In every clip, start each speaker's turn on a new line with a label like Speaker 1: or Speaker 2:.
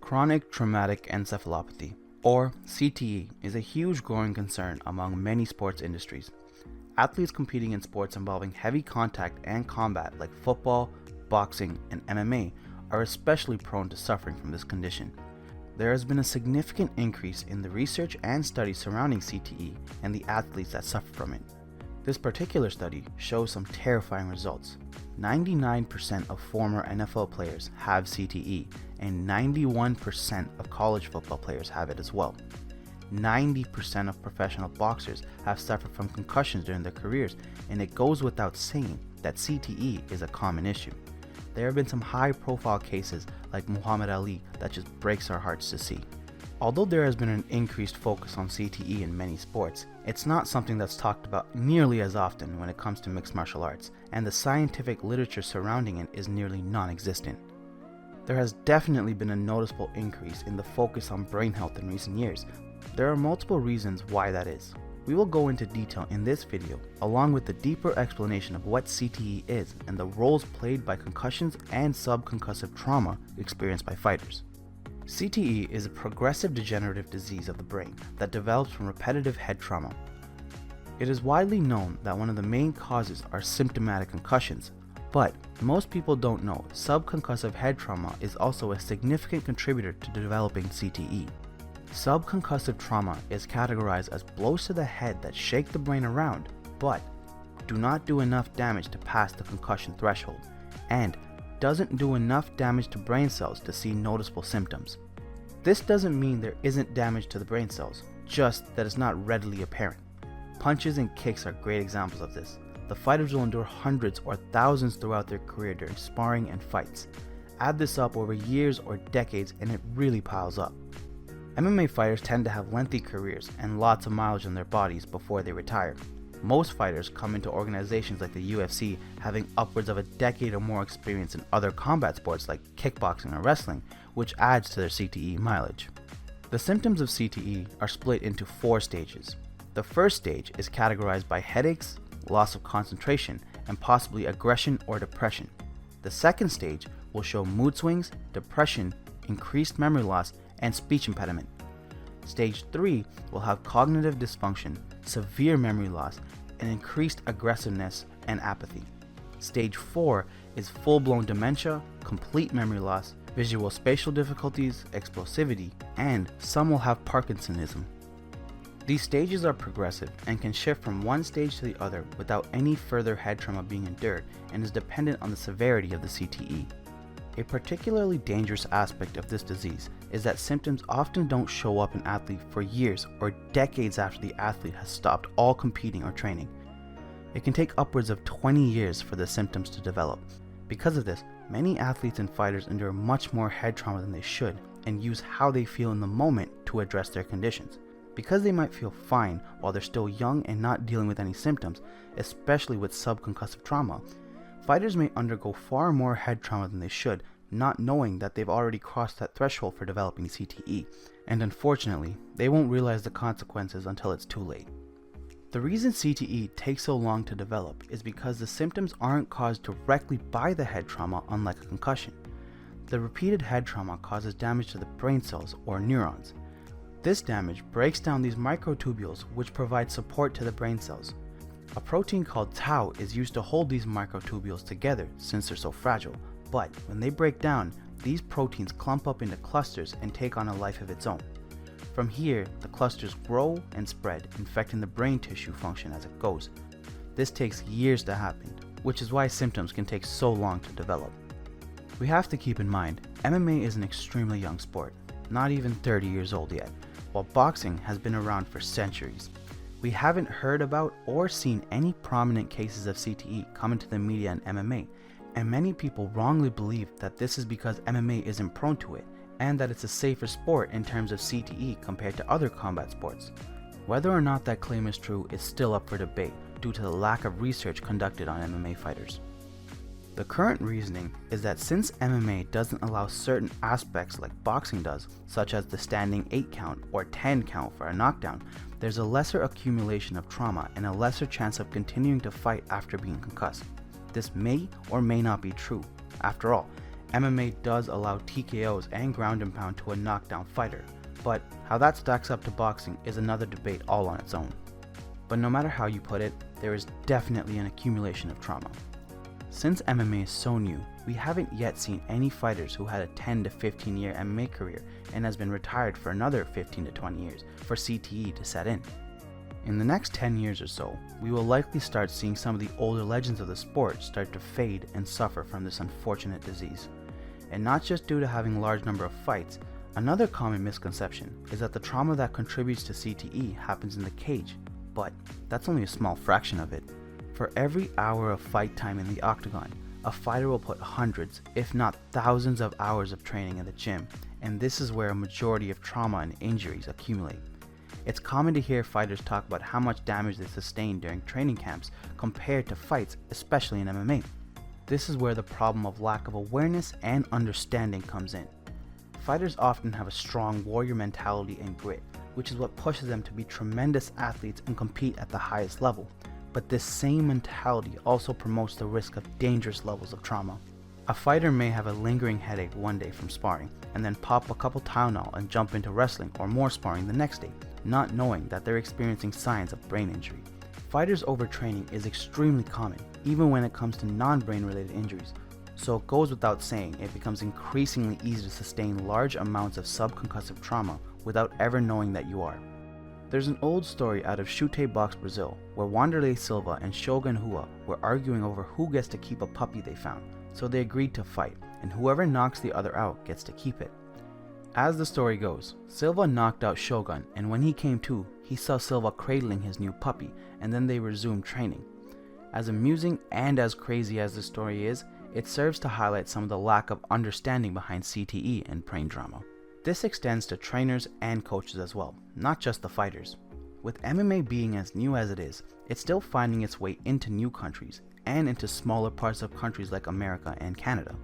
Speaker 1: Chronic traumatic encephalopathy, or CTE, is a huge growing concern among many sports industries. Athletes competing in sports involving heavy contact and combat like football, boxing, and MMA are especially prone to suffering from this condition. There has been a significant increase in the research and studies surrounding CTE and the athletes that suffer from it. This particular study shows some terrifying results. 99% of former NFL players have CTE, and 91% of college football players have it as well. 90% of professional boxers have suffered from concussions during their careers, and it goes without saying that CTE is a common issue. There have been some high-profile cases like Muhammad Ali that just breaks our hearts to see. Although there has been an increased focus on CTE in many sports, it's not something that's talked about nearly as often when it comes to mixed martial arts, and the scientific literature surrounding it is nearly non-existent. There has definitely been a noticeable increase in the focus on brain health in recent years. There are multiple reasons why that is. We will go into detail in this video, along with the deeper explanation of what CTE is and the roles played by concussions and subconcussive trauma experienced by fighters. CTE is a progressive degenerative disease of the brain that develops from repetitive head trauma. It is widely known that one of the main causes are symptomatic concussions, but most people don't know subconcussive head trauma is also a significant contributor to developing CTE. Subconcussive trauma is categorized as blows to the head that shake the brain around, but do not do enough damage to pass the concussion threshold, and doesn't do enough damage to brain cells to see noticeable symptoms. This doesn't mean there isn't damage to the brain cells, just that it's not readily apparent. Punches and kicks are great examples of this. The fighters will endure hundreds or thousands throughout their career during sparring and fights. Add this up over years or decades and it really piles up. MMA fighters tend to have lengthy careers and lots of mileage on their bodies before they retire. Most fighters come into organizations like the UFC having upwards of a decade or more experience in other combat sports like kickboxing or wrestling, which adds to their CTE mileage. The symptoms of CTE are split into 4 stages. The first stage is categorized by headaches, loss of concentration, and possibly aggression or depression. The second stage will show mood swings, depression, increased memory loss, and speech impediment. Stage 3 will have cognitive dysfunction, severe memory loss, and increased aggressiveness and apathy. Stage 4 is full-blown dementia, complete memory loss, visual spatial difficulties, explosivity, and some will have Parkinsonism. These stages are progressive and can shift from one stage to the other without any further head trauma being endured and is dependent on the severity of the CTE. A particularly dangerous aspect of this disease is that symptoms often don't show up in athletes for years or decades after the athlete has stopped all competing or training. It can take upwards of 20 years for the symptoms to develop. Because of this, many athletes and fighters endure much more head trauma than they should and use how they feel in the moment to address their conditions. Because they might feel fine while they're still young and not dealing with any symptoms, especially with subconcussive trauma, fighters may undergo far more head trauma than they should, not knowing that they've already crossed that threshold for developing CTE, and unfortunately, they won't realize the consequences until it's too late. The reason CTE takes so long to develop is because the symptoms aren't caused directly by the head trauma, unlike a concussion. The repeated head trauma causes damage to the brain cells or neurons. This damage breaks down these microtubules which provide support to the brain cells. A protein called tau is used to hold these microtubules together since they're so fragile, but when they break down, these proteins clump up into clusters and take on a life of its own. From here, the clusters grow and spread, infecting the brain tissue function as it goes. This takes years to happen, which is why symptoms can take so long to develop. We have to keep in mind, MMA is an extremely young sport, not even 30 years old yet, while boxing has been around for centuries. We haven't heard about or seen any prominent cases of CTE come into the media in MMA, and many people wrongly believe that this is because MMA isn't prone to it, and that it's a safer sport in terms of CTE compared to other combat sports. Whether or not that claim is true is still up for debate due to the lack of research conducted on MMA fighters. The current reasoning is that since MMA doesn't allow certain aspects like boxing does, such as the standing 8 count or 10 count for a knockdown, there's a lesser accumulation of trauma and a lesser chance of continuing to fight after being concussed. This may or may not be true. After all, MMA does allow TKOs and ground and pound to a knockdown fighter, but how that stacks up to boxing is another debate all on its own. But no matter how you put it, there is definitely an accumulation of trauma. Since MMA is so new, we haven't yet seen any fighters who had a 10 to 15 year MMA career and has been retired for another 15 to 20 years for CTE to set in. In the next 10 years or so, we will likely start seeing some of the older legends of the sport start to fade and suffer from this unfortunate disease. And not just due to having a large number of fights, another common misconception is that the trauma that contributes to CTE happens in the cage, but that's only a small fraction of it. For every hour of fight time in the octagon, a fighter will put hundreds, if not thousands of hours of training in the gym, and this is where a majority of trauma and injuries accumulate. It's common to hear fighters talk about how much damage they sustain during training camps compared to fights, especially in MMA. This is where the problem of lack of awareness and understanding comes in. Fighters often have a strong warrior mentality and grit, which is what pushes them to be tremendous athletes and compete at the highest level. But this same mentality also promotes the risk of dangerous levels of trauma. A fighter may have a lingering headache one day from sparring, and then pop a couple Tylenol and jump into wrestling or more sparring the next day, not knowing that they're experiencing signs of brain injury. Fighters overtraining is extremely common, even when it comes to non-brain related injuries, so it goes without saying it becomes increasingly easy to sustain large amounts of subconcussive trauma without ever knowing that you are. There's an old story out of Chute Box, Brazil, where Wanderlei Silva and Shogun Rua were arguing over who gets to keep a puppy they found, so they agreed to fight, and whoever knocks the other out gets to keep it. As the story goes, Silva knocked out Shogun, and when he came to, he saw Silva cradling his new puppy, and then they resumed training. As amusing and as crazy as the story is, it serves to highlight some of the lack of understanding behind CTE and brain trauma. This extends to trainers and coaches as well, not just the fighters. With MMA being as new as it is, it's still finding its way into new countries and into smaller parts of countries like America and Canada.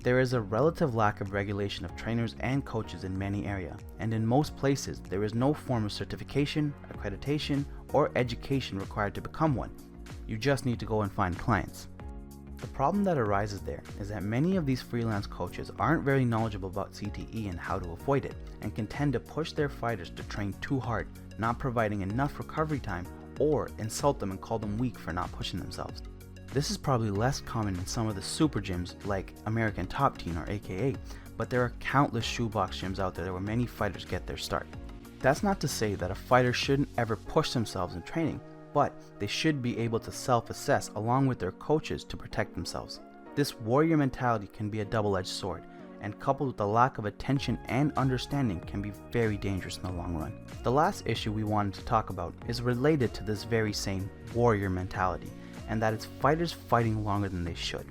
Speaker 1: There is a relative lack of regulation of trainers and coaches in many areas, and in most places there is no form of certification, accreditation, or education required to become one. You just need to go and find clients. The problem that arises there is that many of these freelance coaches aren't very knowledgeable about CTE and how to avoid it, and can tend to push their fighters to train too hard, not providing enough recovery time, or insult them and call them weak for not pushing themselves. This is probably less common in some of the super gyms like American Top Team or AKA, but there are countless shoebox gyms out there where many fighters get their start. That's not to say that a fighter shouldn't ever push themselves in training, but they should be able to self-assess along with their coaches to protect themselves. This warrior mentality can be a double-edged sword, and coupled with the lack of attention and understanding can be very dangerous in the long run. The last issue we wanted to talk about is related to this very same warrior mentality, and that it's fighters fighting longer than they should.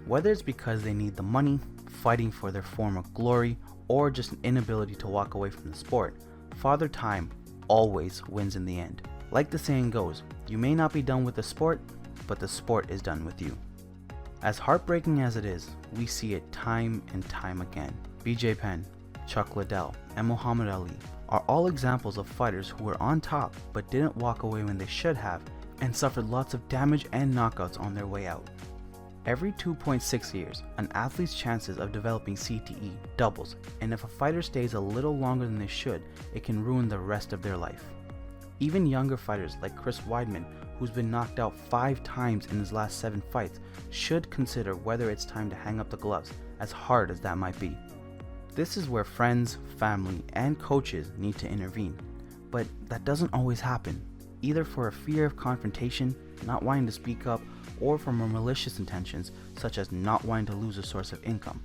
Speaker 1: Whether it's because they need the money, fighting for their former glory, or just an inability to walk away from the sport, Father Time always wins in the end. Like the saying goes, you may not be done with the sport, but the sport is done with you. As heartbreaking as it is, we see it time and time again. BJ Penn, Chuck Liddell, and Muhammad Ali are all examples of fighters who were on top but didn't walk away when they should have, and suffered lots of damage and knockouts on their way out. Every 2.6 years, an athlete's chances of developing CTE doubles, and if a fighter stays a little longer than they should, it can ruin the rest of their life. Even younger fighters like Chris Weidman, who's been knocked out 5 times in his last 7 fights, should consider whether it's time to hang up the gloves, as hard as that might be. This is where friends, family, and coaches need to intervene, but that doesn't always happen, either for a fear of confrontation, not wanting to speak up, or for more malicious intentions, such as not wanting to lose a source of income.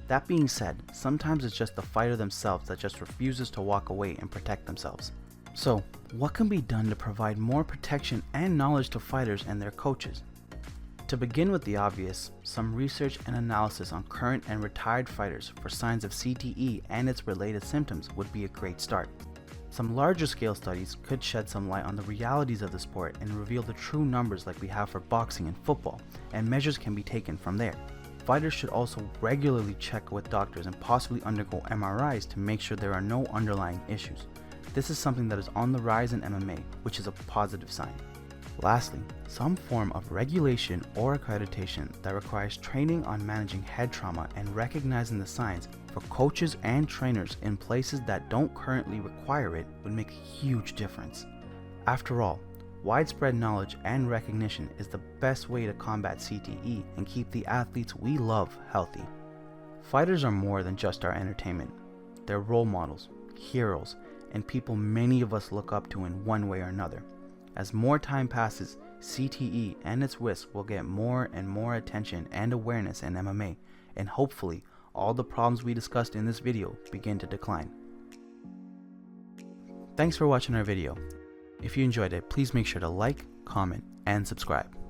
Speaker 1: That being said, sometimes it's just the fighter themselves that just refuses to walk away and protect themselves. So, what can be done to provide more protection and knowledge to fighters and their coaches? To begin with the obvious, some research and analysis on current and retired fighters for signs of CTE and its related symptoms would be a great start. Some larger scale studies could shed some light on the realities of the sport and reveal the true numbers like we have for boxing and football, and measures can be taken from there. Fighters should also regularly check with doctors and possibly undergo MRIs to make sure there are no underlying issues. This is something that is on the rise in MMA, which is a positive sign. Lastly, some form of regulation or accreditation that requires training on managing head trauma and recognizing the signs for coaches and trainers in places that don't currently require it would make a huge difference. After all, widespread knowledge and recognition is the best way to combat CTE and keep the athletes we love healthy. Fighters are more than just our entertainment. They're role models, heroes, and people many of us look up to in one way or another. As more time passes, CTE and its risks will get more and more attention and awareness in MMA, and hopefully all the problems we discussed in this video begin to decline. Thanks for watching our video. If you enjoyed it, please make sure to like, comment, and subscribe.